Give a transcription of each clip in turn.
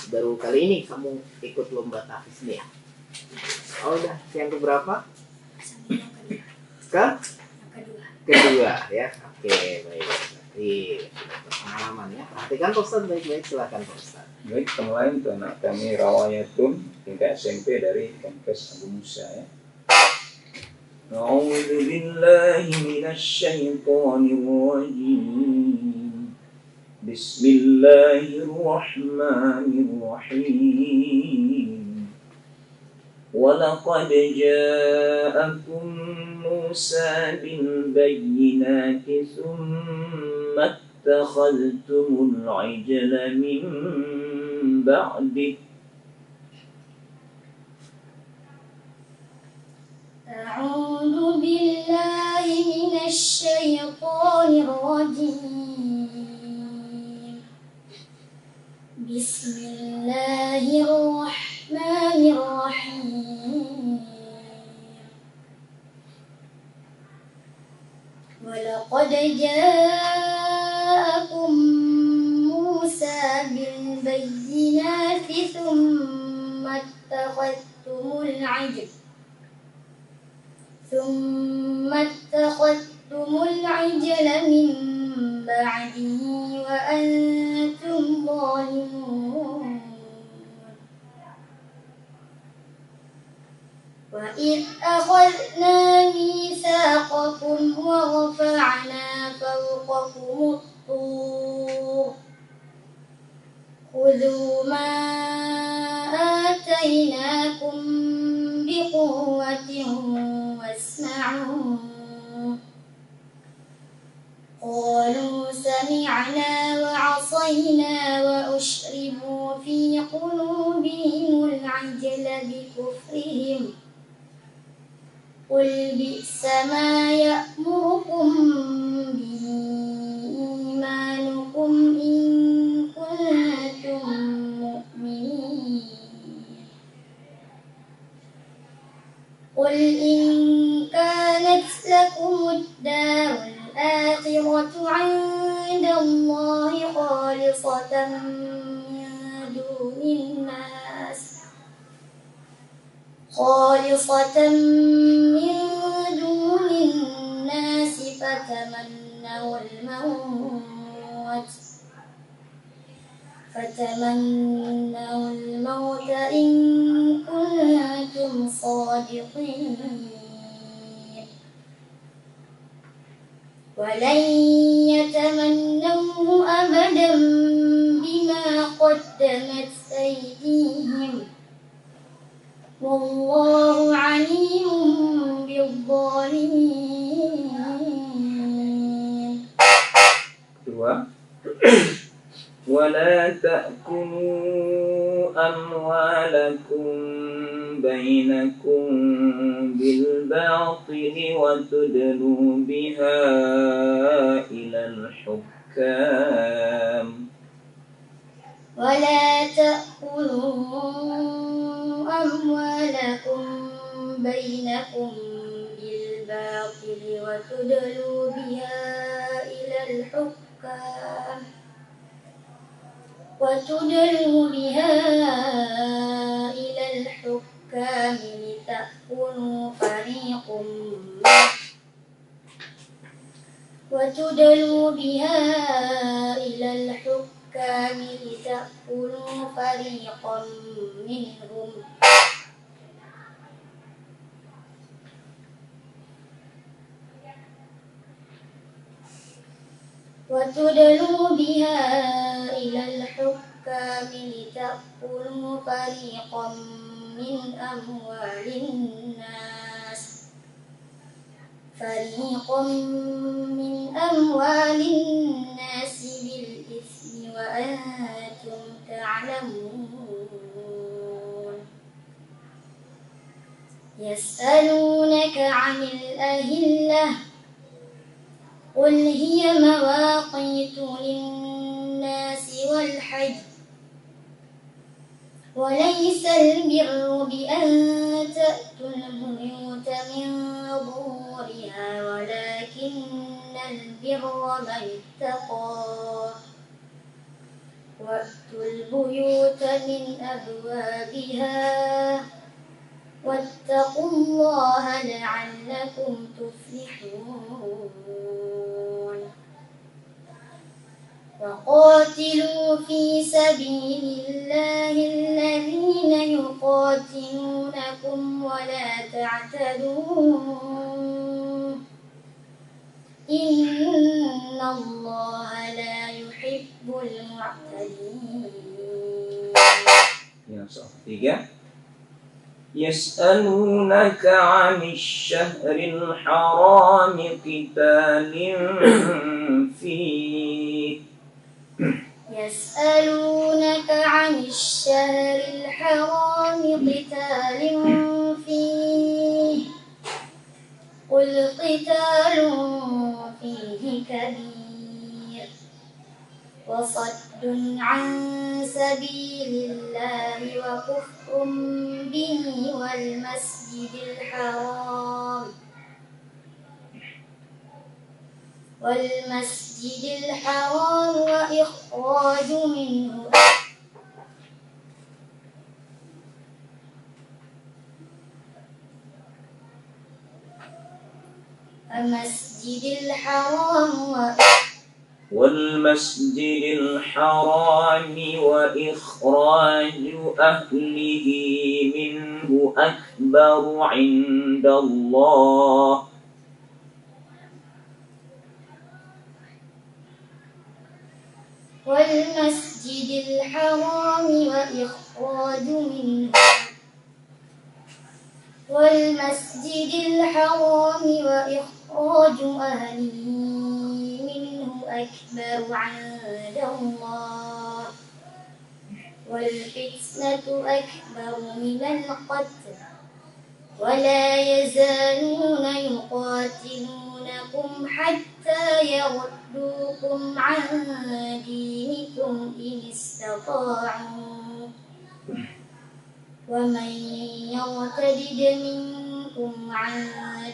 Baru kali ini kamu ikut lomba tahfiz nih ya? Oh udah, yang keberapa? Kedua ya. Oke, baik. Berarti pengalaman ya. Perhatikan Pak Ustadz baik-baik, silakan Pak Ustadz. Baik, yang lain itu anak kami Rawayatun tingkat SMP dari Kampus Abu Musa ya. A'udzu billahi minasy syaithanir rajim. Bismillahirrahmanirrahim. Wa laqad ja'akum Musa bil bayyinati tsumma ittakhadhtumul 'ijla min ba'di. أعوذ بالله من الشيطان الرجيم بسم الله الرحمن الرحيم ولقد جاءكم موسى بالبينات ثم اتخذتم العجل من بعده وأنتم ظالمون وإذ أخذنا ميثاقكم ورفعنا فوقكم الطور خذوا ما آتيناكم بقوة واسمعوا قالوا سمعنا وعصينا وأشربوا في قلوبهم العجل بكفرهم قل بئس ما يأمركم به إيمانكم إن كنتم مؤمنين قل إن كانت لكم الدار الآخرة عند الله خالصة من دون الناس فتمنوا الموت إن كنتم صادقين ولن يتمنوه أبدا بما قدمت أيديهم والله عليم بالظالمين. ولا تأكلوا أموالكم بينكم بالباطل وتدلوا بها إلى الحكام ولا تأكلوا أموالكم بينكم بالباطل وتدلوا بها إلى الحكام لتأكلوا فريقا منهم وتدلوا بها إلى الحكام لتأكلوا فريقا من أموال الناس بالإثم وأنتم تعلمون يسألونك عن الأهلة قل هي مواقيت للناس والحج وليس البر بأن تأتوا البيوت من ظهورها ولكن البر من اتقى وأتوا البيوت من أبوابها واتقوا الله لعلكم تفلحون وقاتلوا في سبيل الله الذين يقاتلونكم ولا تعتدوا إن الله لا يحب المعتدين. Yang soal ketiga, yas'alunaka 'anil syahril haram qitalin fihi. يسألونك عن الشهر الحرام قتال فيه قل قتال فيه كبير وصد عن سبيل الله وكفر به والمسجد الحرام وإخراج منه والمسجد الحرام وإخراج أهله منه أكبر عند الله والمسجد الحرام وإخراج أهله منه أكبر عند الله والفتنة أكبر من القتل ولا يزالون يقاتلونكم حتى يردوكم عن دينكم إن استطاعوا ومن يرتد منكم عن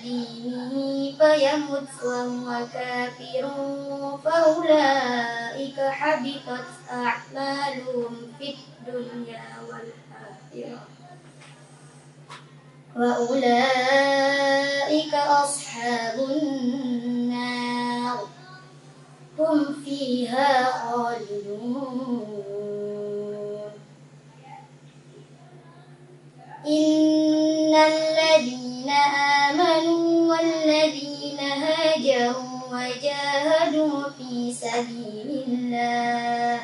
دينه فيمت وهو كافر فأولئك حبطت أعمالهم في الدنيا والآخرة وأولئك أصحاب النار هم فيها خالدون إن الذين آمنوا والذين هاجروا وجاهدوا في سبيل الله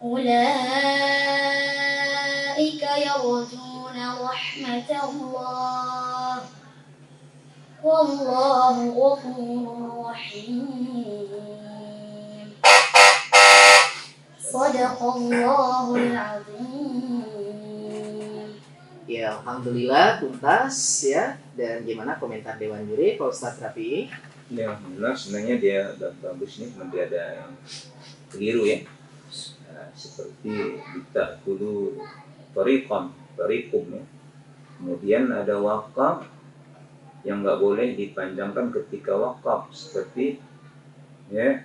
أولئك يرجون رحمة الله والله غفور رحيم صدق الله العظيم. Ya, alhamdulillah tuntas ya. Dan gimana komentar Dewan Juri Pak Ustadz Rafi? Ya, alhamdulillah sebenarnya dia bagus nih, nanti ada yang keliru ya. Nah, seperti kita dulu tarikum ya. Kemudian ada wakaf yang nggak boleh dipanjangkan ketika wakaf, seperti ya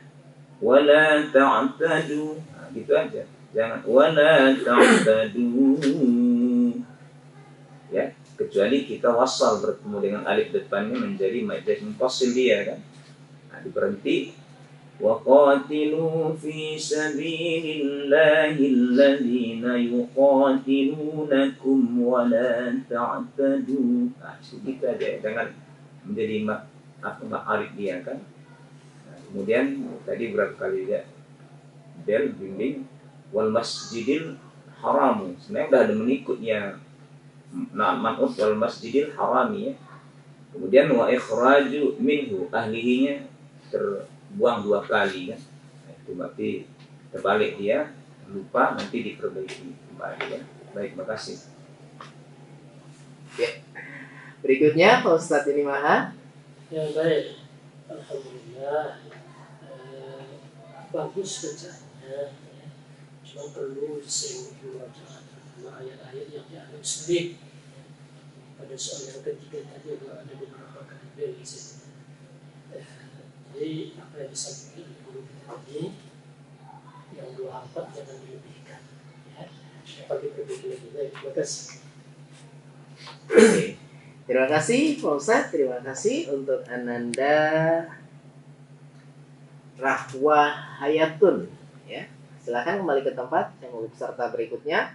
wala ta'tadu, nah, gitu aja, jangan wala ta'tadu ya, kecuali kita wasal bertemu dengan alif depannya menjadi majaz munfasil dia kan. Nah, diberhenti wa qatilu fi sabilillahi alladzina yuqatilunakum wa la ta'tadu. Nah, gitu aja, jangan menjadi ma'arif dia kan. Nah, kemudian tadi berapa kali ya del bimbing wal masjidil haram, sebenarnya udah ada mengikutnya man'ut wal masjidil harami ya. Kemudian wa ikhraju minhu, ahlihinya terbuang 2 kali kan. Nah, itu berarti terbalik dia, lupa, nanti diperbaiki kembali ya. Baik, terima kasih. Ya. Berikutnya Pak Ustadz ini Maha. Ya baik, alhamdulillah, bagus bacanya, cuma perlu sering dibaca ayat-ayat yang diambil sendiri. Pada soal yang ketiga tadi ada beberapa kali di situ. Jadi apa yang disampaikan oleh guru kita tadi yang 24 jangan dilebihkan. Ya, dapat diperbaiki lebih baik. Terima kasih. Oke. Terima kasih Pak Ustadz, terima kasih untuk Ananda Rahwa Hayatun. Ya, silakan kembali ke tempat yang untuk peserta berikutnya.